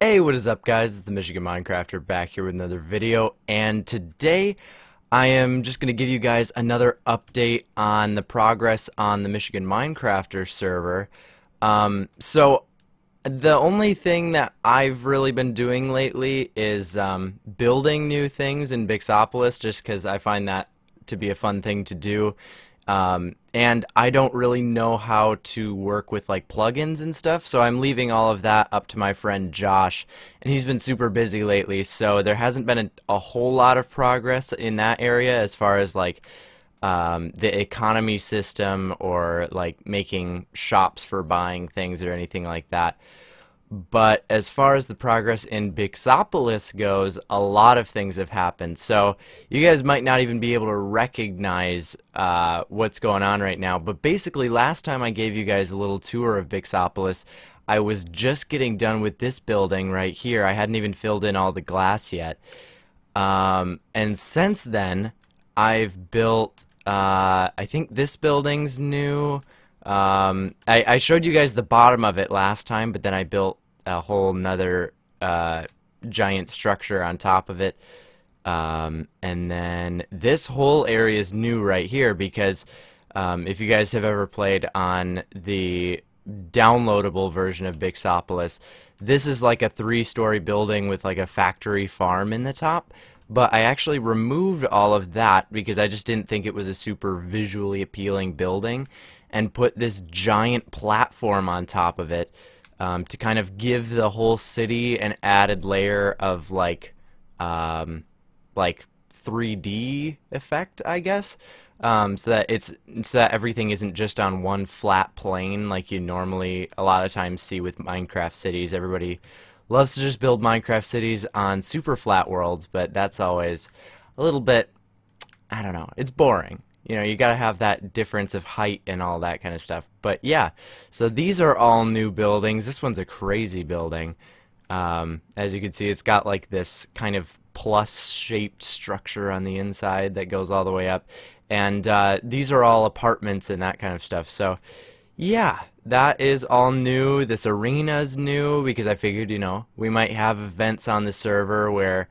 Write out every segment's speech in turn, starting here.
Hey, what is up, guys? It's the Michigan Minecrafter back here with another video, and today I am just going to give you guys another update on the progress on the Michigan Minecrafter server. So the only thing that I've really been doing lately is building new things in Bixopolis, just because I find that to be a fun thing to do. And I don't really know how to work with like plugins and stuff, so I'm leaving all of that up to my friend Josh, and he's been super busy lately, so there hasn't been a whole lot of progress in that area as far as like the economy system or like making shops for buying things or anything like that. But as far as the progress in Bixopolis goes, a lot of things have happened. So you guys might not even be able to recognize what's going on right now. But basically, last time I gave you guys a little tour of Bixopolis, I was just getting done with this building right here. I hadn't even filled in all the glass yet. And since then, I've built, I think this building's new. I showed you guys the bottom of it last time, but then I built a whole nother giant structure on top of it. And then this whole area is new right here because if you guys have ever played on the downloadable version of Bixopolis, this is like a 3-story building with like a factory farm in the top. But I actually removed all of that because I just didn't think it was a super visually appealing building, and put this giant platform on top of it to kind of give the whole city an added layer of like 3D effect, I guess, so that everything isn't just on one flat plane like you normally a lot of times see with Minecraft cities. Everybody loves to just build Minecraft cities on super flat worlds, but that's always a little bit, I don't know, it's boring. You know, you gotta have that difference of height and all that kind of stuff. But yeah, so these are all new buildings. This one's a crazy building. As you can see, it's got like this kind of plus-shaped structure on the inside that goes all the way up. And these are all apartments and that kind of stuff. So yeah, that is all new. This arena's new because I figured, you know, we might have events on the server where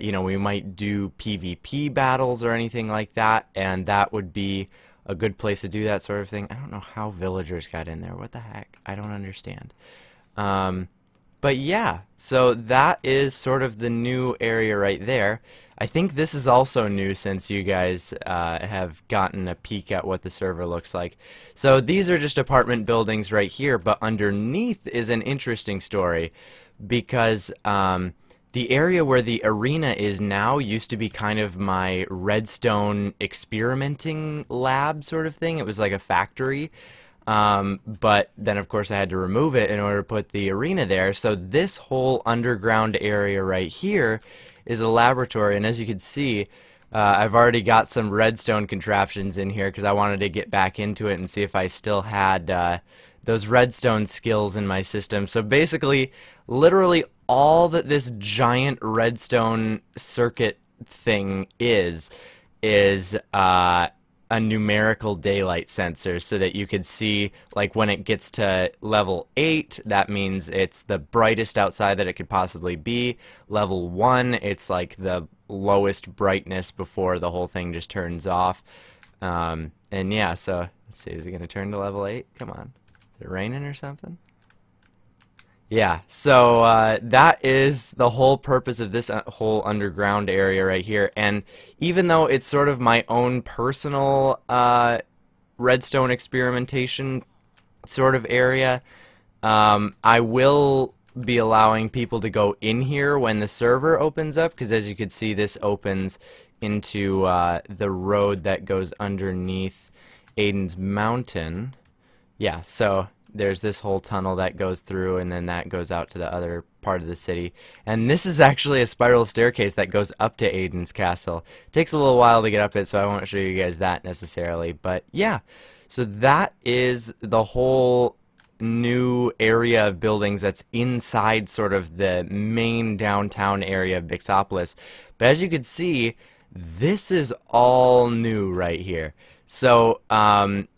you know, we might do PvP battles or anything like that, and that would be a good place to do that sort of thing. I don't know how villagers got in there. What the heck? I don't understand. But yeah, so that is sort of the new area right there. I think this is also new since you guys have gotten a peek at what the server looks like. So these are just apartment buildings right here, but underneath is an interesting story because the area where the arena is now used to be kind of my Redstone experimenting lab sort of thing. It was like a factory. But then, of course, I had to remove it in order to put the arena there. So this whole underground area right here is a laboratory. And as you can see, I've already got some redstone contraptions in here because I wanted to get back into it and see if I still had those redstone skills in my system. So basically, literally all that this giant redstone circuit thing is a numerical daylight sensor, so that you could see, like, when it gets to level 8, that means it's the brightest outside that it could possibly be. Level 1, it's like the lowest brightness before the whole thing just turns off. And yeah, so let's see, is it going to turn to level 8? Come on. Is it raining or something? Yeah, so that is the whole purpose of this whole underground area right here. And even though it's sort of my own personal redstone experimentation sort of area, I will be allowing people to go in here when the server opens up, because as you can see, this opens into the road that goes underneath Aiden's Mountain. Yeah, so there's this whole tunnel that goes through, and then that goes out to the other part of the city. And this is actually a spiral staircase that goes up to Aiden's castle. It takes a little while to get up it, so I won't show you guys that necessarily. But yeah, so that is the whole new area of buildings that's inside sort of the main downtown area of Bixopolis. But as you can see, this is all new right here. So,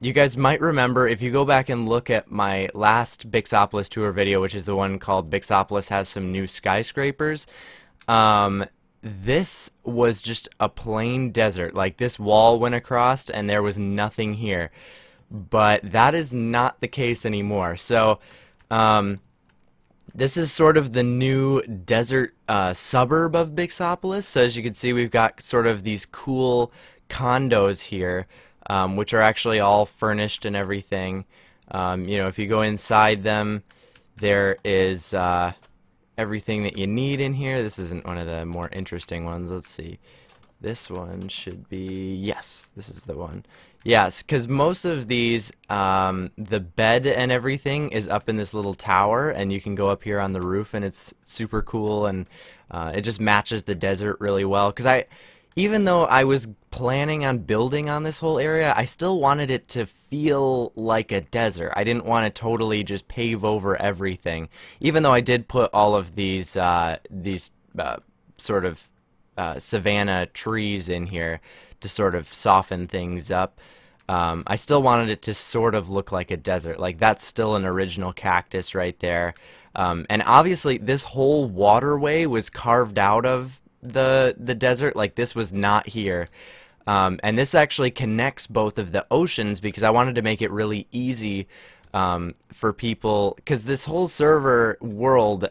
you guys might remember, if you go back and look at my last Bixopolis tour video, which is the one called Bixopolis Has Some New Skyscrapers, this was just a plain desert. Like, this wall went across and there was nothing here. But that is not the case anymore. So, this is sort of the new desert suburb of Bixopolis. So as you can see, we've got sort of these cool condos here, which are actually all furnished and everything. You know, if you go inside them, there is everything that you need in here. This isn't one of the more interesting ones. Let's see. This one should be, yes, this is the one. Yes, because most of these, the bed and everything is up in this little tower, and you can go up here on the roof, and it's super cool, and it just matches the desert really well. Because even though I was planning on building on this whole area, I still wanted it to feel like a desert. I didn't want to totally just pave over everything, even though I did put all of these sort of savanna trees in here to sort of soften things up. I still wanted it to sort of look like a desert. Like, that's still an original cactus right there. And obviously this whole waterway was carved out of the desert. Like, this was not here. And this actually connects both of the oceans because I wanted to make it really easy for people, because this whole server world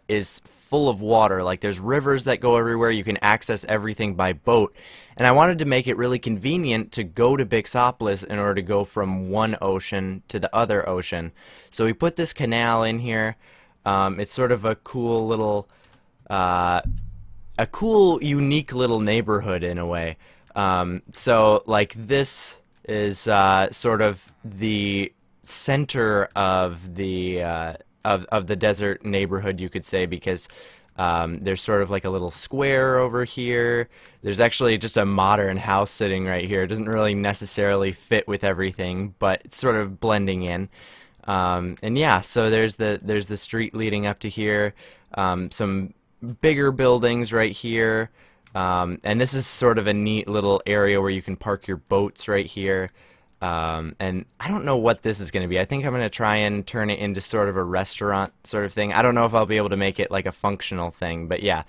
is full of water. Like, there's rivers that go everywhere. You can access everything by boat, and I wanted to make it really convenient to go to Bixopolis in order to go from one ocean to the other ocean. So we put this canal in here. It's sort of a cool little unique little neighborhood in a way. So like, this is sort of the center of the desert neighborhood, you could say, because there's sort of like a little square over here. There's actually just a modern house sitting right here. It doesn't really necessarily fit with everything, but it's sort of blending in. And yeah, so there's the street leading up to here. Some bigger buildings right here. And this is sort of a neat little area where you can park your boats right here. And I don't know what this is going to be. I think I'm going to try and turn it into sort of a restaurant sort of thing. I don't know if I'll be able to make it like a functional thing, but yeah.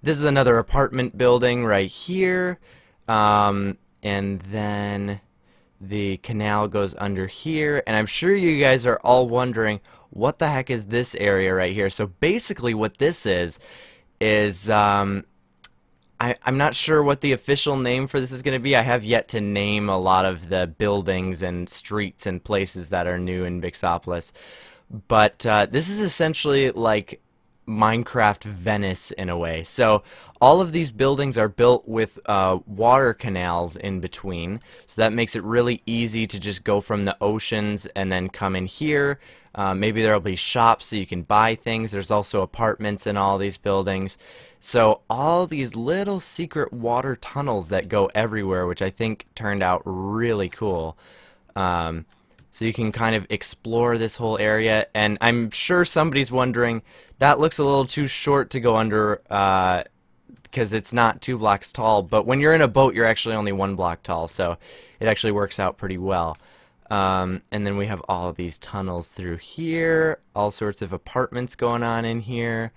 This is another apartment building right here. And then the canal goes under here. And I'm sure you guys are all wondering, what the heck is this area right here? So basically what this is I'm not sure what the official name for this is going to be. I have yet to name a lot of the buildings and streets and places that are new in Bixopolis. But this is essentially like Minecraft Venice in a way. So all of these buildings are built with water canals in between. So that makes it really easy to just go from the oceans and then come in here. Maybe there'll be shops so you can buy things. There's also apartments in all these buildings. So all these little secret water tunnels that go everywhere, which I think turned out really cool. So you can kind of explore this whole area, and I'm sure somebody's wondering, that looks a little too short to go under because it's not 2 blocks tall, but when you're in a boat you're actually only 1 block tall, so it actually works out pretty well. And then we have all of these tunnels through here, all sorts of apartments going on in here.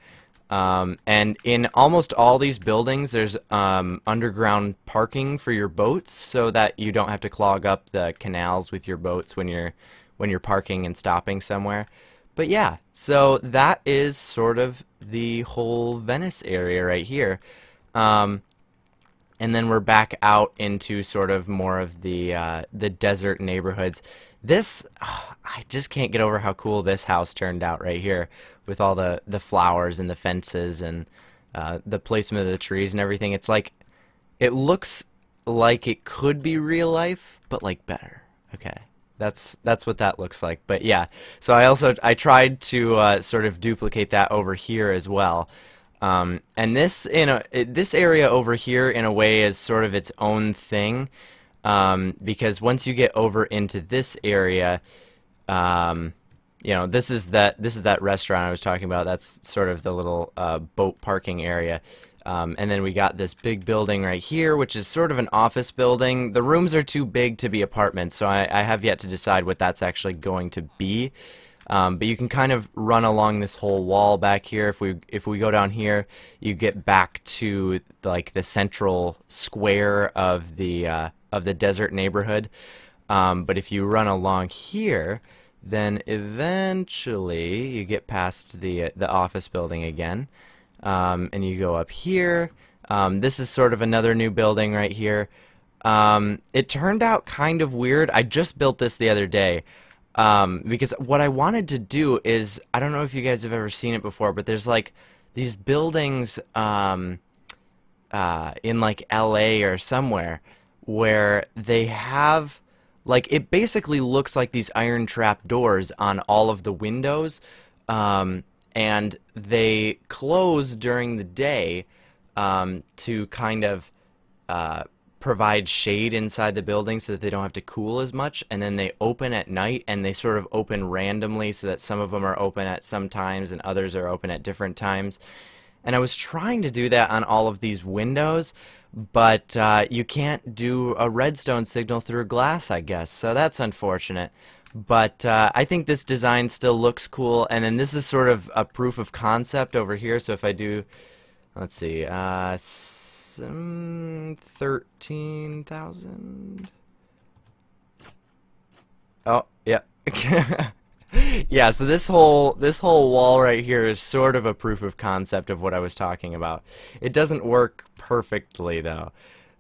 And in almost all these buildings there's underground parking for your boats so that you don't have to clog up the canals with your boats when you're parking and stopping somewhere. But yeah, so that is sort of the whole Venice area right here. And then we're back out into sort of more of the desert neighborhoods. This, I just can't get over how cool this house turned out right here, with all the flowers and the fences and the placement of the trees and everything. It's like, it looks like it could be real life, but like better. Okay, that's what that looks like. But yeah, so I tried to sort of duplicate that over here as well. And this area over here in a way is sort of its own thing, because once you get over into this area, you know, this is that restaurant I was talking about. That's sort of the little boat parking area. And then we got this big building right here, which is sort of an office building. The rooms are too big to be apartments, so I have yet to decide what that's actually going to be. But you can kind of run along this whole wall back here. If we go down here, you get back to like the central square of the desert neighborhood. But if you run along here, then eventually you get past the office building again. And you go up here. This is sort of another new building right here. It turned out kind of weird. I just built this the other day. Because what I wanted to do is, I don't know if you guys have ever seen it before, but there's like these buildings in like LA or somewhere where they have, like, it basically looks like these iron trap doors on all of the windows. And they close during the day to kind of provide shade inside the building so that they don't have to cool as much, and then they open at night, and they sort of open randomly so that some of them are open at some times and others are open at different times. And I was trying to do that on all of these windows, but you can't do a redstone signal through glass, I guess, so that's unfortunate. But I think this design still looks cool, and then this is sort of a proof of concept over here. So if I do, let's see, 13,000. Oh, yeah. Yeah, so this whole wall right here is sort of a proof of concept of what I was talking about. It doesn't work perfectly though.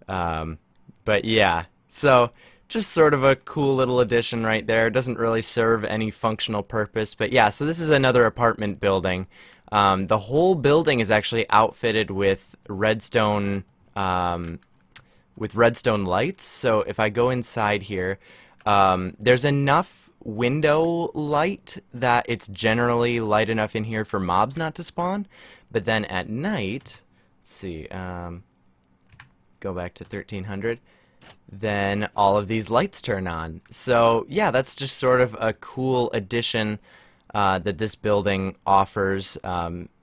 But yeah, so just sort of a cool little addition right there. It doesn't really serve any functional purpose, but yeah, so this is another apartment building. The whole building is actually outfitted with redstone lights. So if I go inside here, there's enough window light that it's generally light enough in here for mobs not to spawn. But then at night, let's see, go back to 1300. Then all of these lights turn on. So yeah, that's just sort of a cool addition that this building offers,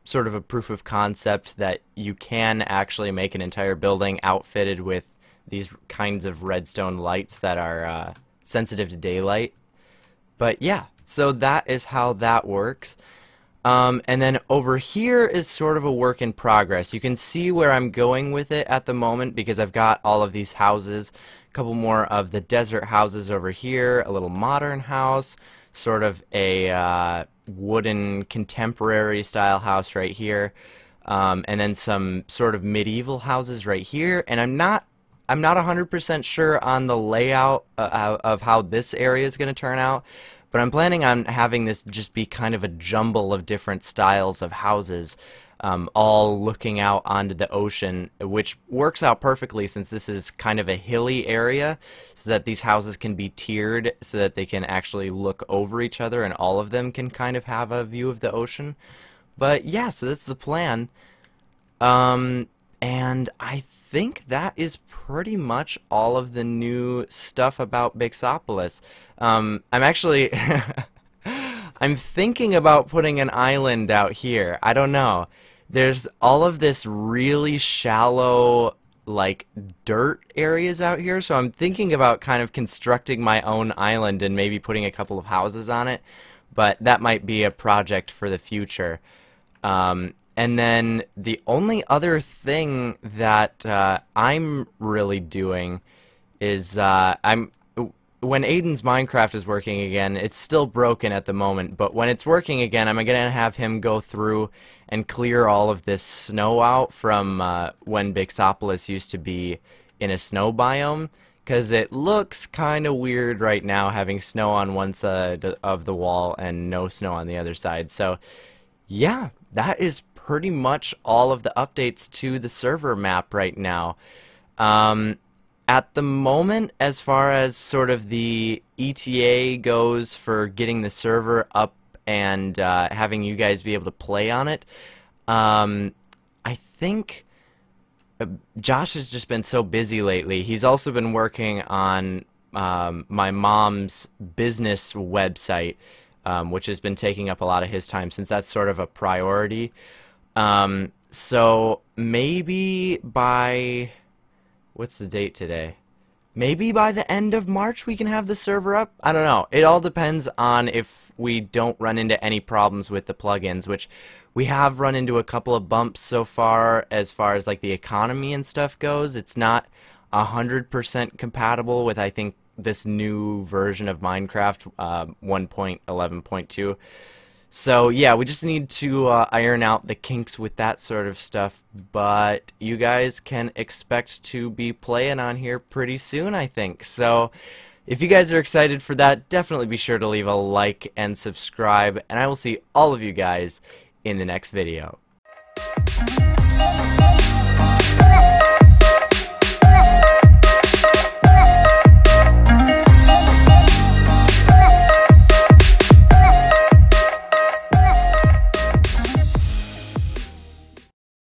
sort of a proof of concept that you can actually make an entire building outfitted with these kinds of redstone lights that are sensitive to daylight. But yeah, so that is how that works. And then over here is sort of a work in progress. You can see where I'm going with it at the moment because I've got all of these houses, a couple more of the desert houses over here, a little modern house, sort of a wooden contemporary style house right here, and then some sort of medieval houses right here. And I'm not 100% sure on the layout of how this area is going to turn out, but I'm planning on having this just be kind of a jumble of different styles of houses, all looking out onto the ocean, which works out perfectly since this is kind of a hilly area, so that these houses can be tiered so that they can actually look over each other and all of them can kind of have a view of the ocean. But yeah, so that's the plan. And I think that is pretty much all of the new stuff about Bixopolis. I'm actually I'm thinking about putting an island out here. I don't know. There's all of this really shallow, like, dirt areas out here, so I'm thinking about kind of constructing my own island and maybe putting a couple of houses on it, but that might be a project for the future. And then the only other thing that I'm really doing is when Aiden's Minecraft is working again, it's still broken at the moment, but when it's working again, I'm going to have him go through and clear all of this snow out from when Bixopolis used to be in a snow biome, because it looks kind of weird right now having snow on one side of the wall and no snow on the other side. So yeah, that is pretty much all of the updates to the server map right now. At the moment, as far as sort of the ETA goes for getting the server up and having you guys be able to play on it, I think Josh has just been so busy lately. He's also been working on my mom's business website, which has been taking up a lot of his time since that's sort of a priority. So maybe by, what's the date today? Maybe by the end of March we can have the server up? I don't know. It all depends on if we don't run into any problems with the plugins, which we have run into a couple of bumps so far as like the economy and stuff goes. It's not 100% compatible with, I think, this new version of Minecraft 1.11.2. So yeah, we just need to iron out the kinks with that sort of stuff, but you guys can expect to be playing on here pretty soon, I think. So if you guys are excited for that, definitely be sure to leave a like and subscribe, and I will see all of you guys in the next video.